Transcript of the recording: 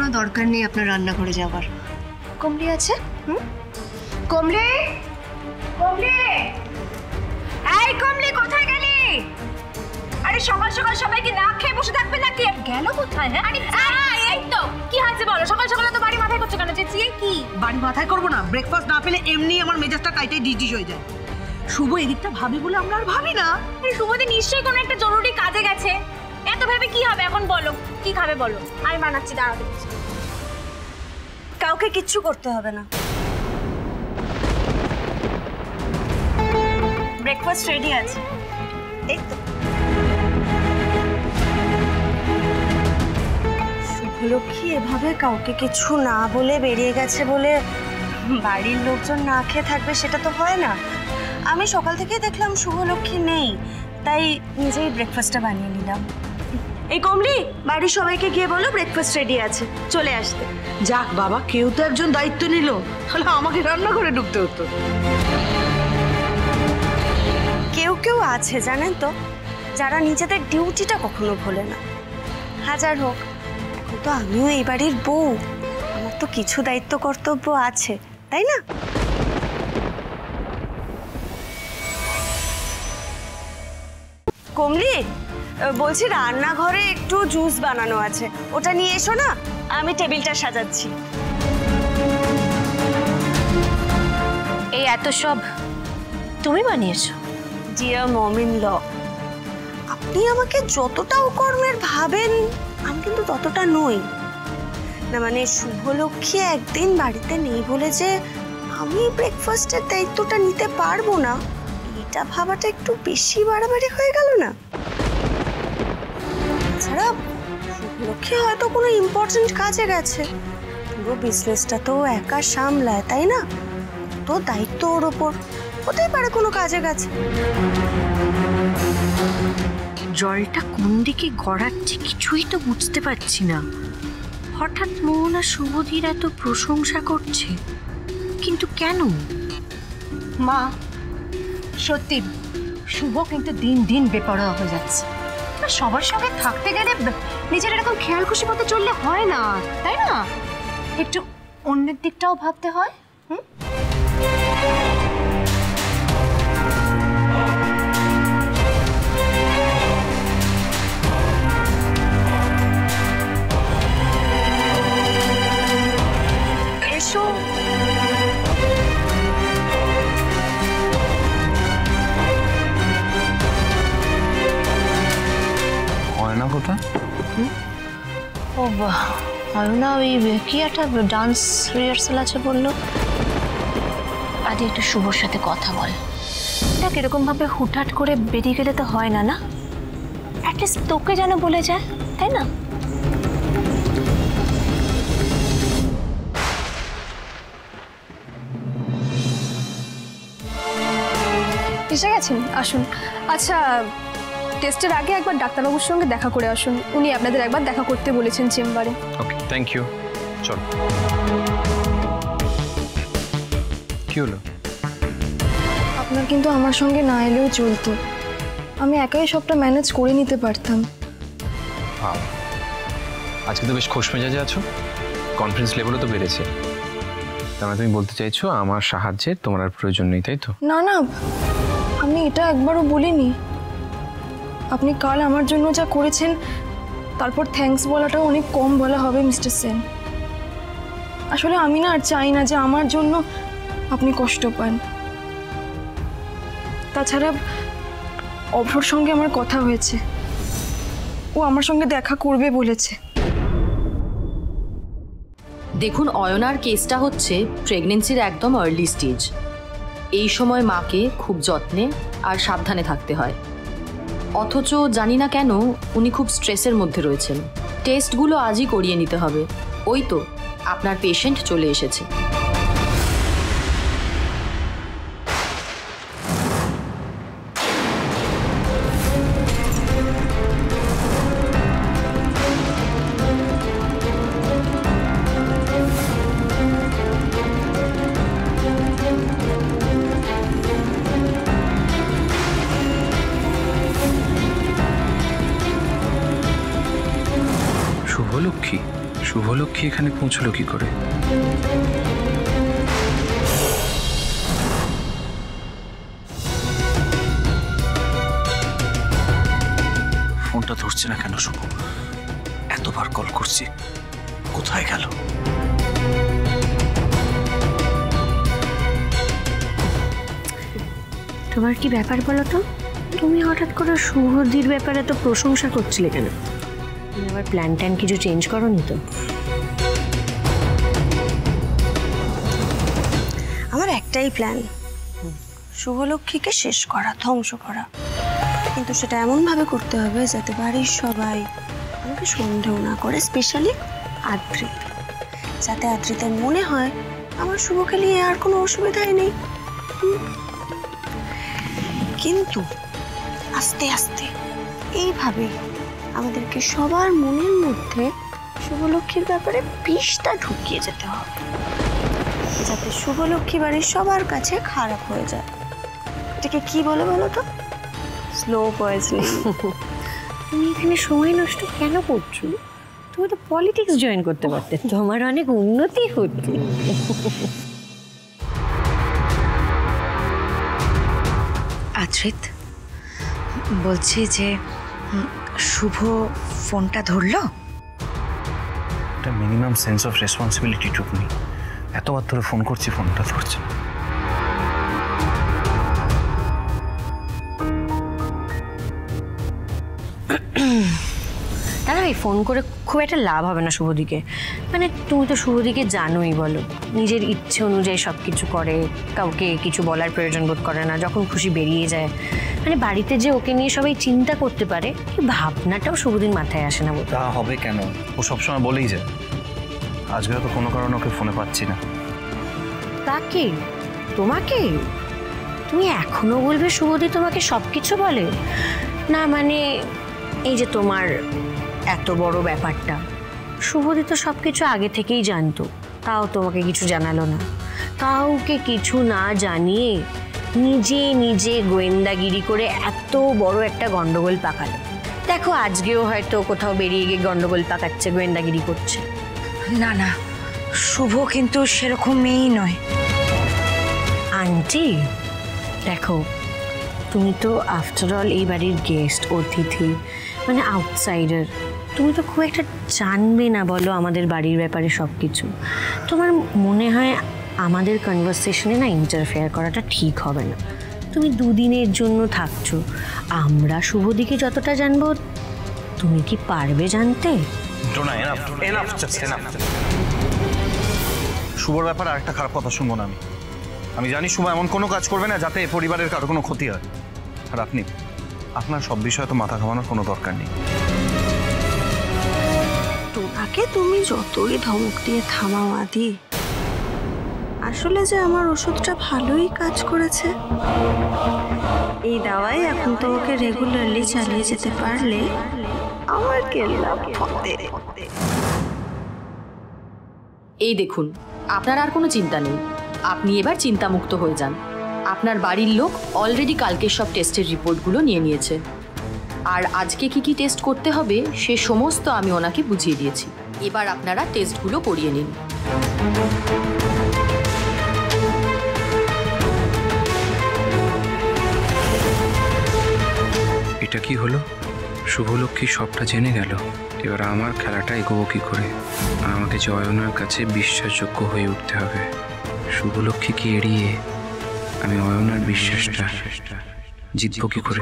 কোনো দরকার নেই আপনার রান্নাঘরে যাওয়ার। কমলি আছে? কমলি, কমলি, এই কমলি কোথায় গেলি? আরে সকাল সকাল সবাইকে না খেয়ে বসে থাকবে নাকি? আর গেল কোথায়? হ্যাঁ আরে এই তো কি হয়েছে বলো? সকাল সকাল তো বাড়ি মাথায় করছো কেন? চেঁচিয়ে কি? বাড়ি মাথায় করবো না, ব্রেকফাস্ট না পেলে এমনি আমার মেজাজটা কাইটাই ডিশ হয়ে যায়। শুভ এদিকটা ভাবি বলে আমরা আর ভাবি না। শুভদি নিশ্চয়ই কোনো একটা জরুরি কাজে গেছে। এত ভেবে কি হবে? এখন বলো কি খাবে বলো, আমি বানাচ্ছি, দাঁড়াতে। কাউকে কিচ্ছু করতে হবে না, ব্রেকফাস্ট রেডি আছে। এই তো শুভলক্ষ্মী এভাবে কাউকে কিছু না বলে বেরিয়ে গেছে বলে বাড়ির লোকজন না খেয়ে থাকবে সেটা তো হয় না। আমি সকাল থেকেই দেখলাম শুভলক্ষ্মী নেই, তাই নিজেই ব্রেকফাস্টটা বানিয়ে নিলাম। এই কমলি, বাড়ির সবাইকে গিয়ে বলো ব্রেকফাস্ট রেডি আছে, চলে আসতে। যাক বাবা, কেউ তো একজন দায়িত্ব নিল, তাহলে আমাকে রান্না করে ঢুকতে হতো। কেউ কেউ আছে জানেন তো, যারা নিজেদের ডিউটিটা কখনো ভোলে না। হাজার হোক, এখন তো আমিও এই বাড়ির বউ, আমার তো কিছু দায়িত্ব কর্তব্য আছে, তাই না? কমলি, বলছি রান্নাঘরে একটু জুস বানানো আছে, ওটা নিয়ে এসো না, আমি টেবিলটা সাজাচ্ছি। এই এত সব তুমি বানিয়েছো? ডিয়ার মম-ইন ল, আপনি আমাকে যতটা অকর্মের ভাবেন আমি কিন্তু ততটা নই না। মানে শুভলক্ষ্মী একদিন বাড়িতে নেই বলে যে আমি ব্রেকফাস্টের দায়িত্বটা নিতে পারবো না, এটা ভাবাটা একটু বেশি বাড়াবাড়ি হয়ে গেল না? তাছাড়া শুভলক্ষ্মী হয়তো কোনো ইম্পর্টেন্ট কাজে গেছে, পুরো বিজনেসটা তো একা সামলায়, তাই না? তো দায়িত্ব ওর ওপর, হতেই পারে কোনো কাজে গেছে। জলটা কোন দিকে গড়াচ্ছে কিছুই তো বুঝতে পারছি না। হঠাৎ মোহন আর শুভদীর এত প্রশংসা করছে, কিন্তু কেন? মা, সত্যি শুভ কিন্তু দিন দিন বেপরোয়া হয়ে যাচ্ছে। আর সবার সঙ্গে থাকতে গেলে নিজের এরকম খেয়াল খুশি মতো চললে হয় না, তাই না? একটু অন্যের দিকটাও ভাবতে হয়। এসো। অয়না কোথায়? ও বাহ, অয়না ওই কি একটা ডান্স রিহার্সাল আছে বললো, আজ একটু শুভর সাথে কথা বল। দেখ এরকম ভাবে হুটহাট করে বেরিয়ে গেলে তো হয় না, না? অ্যাটলিস্ট তোকে যেন বলে যায়, তাই না? এসে গেছেন, আসুন। আচ্ছা, টেস্টের আগে একবার ডাক্তারবাবুর সঙ্গে দেখা করে আসুন, উনি আপনাদের একবার দেখা করতে বলেছেন চেম্বারে। ওকে, থ্যাংক ইউ। চল। কি হলো? আপনার কিন্তু আমার সঙ্গে না এলেও চলতো, আমি একাই সবটা ম্যানেজ করে নিতে পারতাম। আজকে তো বেশ খোশ মেজাজে আছো, কনফিডেন্স লেভেলও তো বেড়েছে। তার মানে তুমি বলতে চাইছো আমার সাহায্যের তোমার আর প্রয়োজন নেই, তাই তো? না না, আমি এটা একবারও বলিনি। আপনি কাল আমার জন্য যা করেছেন তারপর থ্যাঙ্কস বলাটাও অনেক কম বলা হবে মিস্টার সেন। আসলে আমি না আর চাই না যে আমার জন্য আপনি কষ্ট পান। তাছাড়া অভ্রর সঙ্গে আমার কথা হয়েছে, ও আমার সঙ্গে দেখা করবে বলেছে। দেখুন, অয়নার কেসটা হচ্ছে প্রেগনেন্সির একদম আর্লি স্টেজ। এই সময় মাকে খুব যত্নে আর সাবধানে থাকতে হয়। অথচ জানি না কেন উনি খুব স্ট্রেসের মধ্যে রয়েছেন। টেস্টগুলো আজই করিয়ে নিতে হবে। ওই তো আপনার পেশেন্ট চলে এসেছে। শুভলক্ষ্মী? শুভলক্ষ্মী এখানে পৌঁছলো কি করে? ফোনটা ধরছে না কেন শুভ? এতবার কল করছি, কোথায় গেল? তোমার কি ব্যাপার বলো তো? তুমি হঠাৎ করে শুভদির ব্যাপারে তো প্রশংসা করছিলে কেন? তুমি আবার প্ল্যান ট্যান কিছু চেঞ্জ করোনি তো? আমার একটাই প্ল্যান, শুভলক্ষ্মীকে শেষ করা, ধ্বংস করা। কিন্তু সেটা এমনভাবে করতে হবে যাতে বাড়ির সবাই আমাকে সন্দেহ না করে, স্পেশালি আদ্রিত। যাতে আদ্রিতের মনে হয় আমার শুভকে নিয়ে আর কোনো অসুবিধাই নেই। কিন্তু আস্তে আস্তে এইভাবে আমাদেরকে সবার মনের মধ্যে শুভলক্ষ্মীর ব্যাপারে বিষটা ঢুকিয়ে যেতে হবে, যাতে শুভলক্ষ্মী বাড়ির সবার কাছে খারাপ হয়ে যায়। এটাকে কি বলে বলো তো? Slow poisoning. তুমি এখানে সময় নষ্ট কেন করছো? তুমি তো পলিটিক্স জয়েন করতে পারতে, তোমার অনেক উন্নতি হতো। আদ্রিত বলছি যে শুভ ফোনটা ধরলো? একটা মিনিমাম সেন্স অফ রেসপন্সিবিলিটি টুক নেই। এতবার ধরে ফোন করছি, ফোনটা ধরছে। দাদা ভাই, ফোন করে খুব একটা লাভ হবে না শুভদিকে। মানে তুমি তো শুভদিকে জানোই, বলো, নিজের ইচ্ছে অনুযায়ী সব কিছু করে, কাউকে কিছু বলার প্রয়োজন বোধ করে না, যখন খুশি বেরিয়ে যায়। মানে বাড়িতে যে ওকে নিয়ে সবাই চিন্তা করতে পারে, এই ভাবনাটাও শুভদিন মাথায় আসে না। তা হবে কেন? ও সবসময় বলেই যায়। আজকে তো কোনো কারণে ওকে ফোনে পাচ্ছি না। কাকে? তোমাকে? তুমি এখনো বলবে শুভদি তোমাকে সব কিছু বলে? না মানে এই যে তোমার এত বড় ব্যাপারটা, শুভদি তো সব কিছু আগে থেকেই জানতো, তাও তোমাকে কিছু জানালো না। কাউকে কিছু না জানিয়ে নিজে নিজে গোয়েন্দাগিরি করে এত বড় একটা গন্ডগোল পাকালো। দেখো আজকেও হয়তো কোথাও বেরিয়ে গিয়ে গন্ডগোল পাকাচ্ছে, গোয়েন্দাগিরি করছে। না না, শুভ কিন্তু সেরকম মেয়েই নয়। আন্টি দেখো, তুমি তো আফটার অল এই বাড়ির গেস্ট, অতিথি, মানে আউটসাইডার। তুমি তো খুব একটা জানবে না বলো আমাদের বাড়ির ব্যাপারে সব কিছু। তোমার মনে হয় আমাদের কনভারসেশনে না ইন্টারফেয়ার করাটা ঠিক হবে না। তুমি দুদিনের জন্য থাকছো, আমরা শুভদিকে যতটা জানবো তুমি কি পারবে জানতে? শুভর ব্যাপারে আরেকটা খারাপ কথা শুনবো না আমি জানি শুভ এমন কোনো কাজ করবে না যাতে পরিবারের কারো কোনো ক্ষতি হয়। আর আপনার সব বিষয়ে তো মাথা ঘামানোর কোনো দরকার নেই। তোমাকে তুমি যতই ধমক দিয়ে থামাও আদি, আসলে যে আমার ওষুধটা ভালোই কাজ করেছে। এই দাওয়াই এখন তো ওকে রেগুলারলি চালিয়ে যেতে পারলে আমার কেল্লা ফতে। এই দেখুন, আপনার আর কোনো চিন্তা নেই। আপনি এবার চিন্তামুক্ত হয়ে যান। আপনার বাড়ির লোক অলরেডি কালকের সব টেস্টের রিপোর্টগুলো নিয়ে নিয়েছে। আর আজকে কি কি টেস্ট করতে হবে সে সমস্ত আমি ওনাকে বুঝিয়ে দিয়েছি। এবার আপনারা টেস্টগুলো করিয়ে নিন। এটা কি হলো? শুভলক্ষ্মী সবটা জেনে গেল। এবার আমার খেলাটা এগোবো কি করে? আমাকে জয়নার কাছে বিশ্বাসযোগ্য হয়ে উঠতে হবে। শুভলক্ষ্মীকে এড়িয়ে আমি অয়নার বিশ্বাসটা জিতবো কি করে?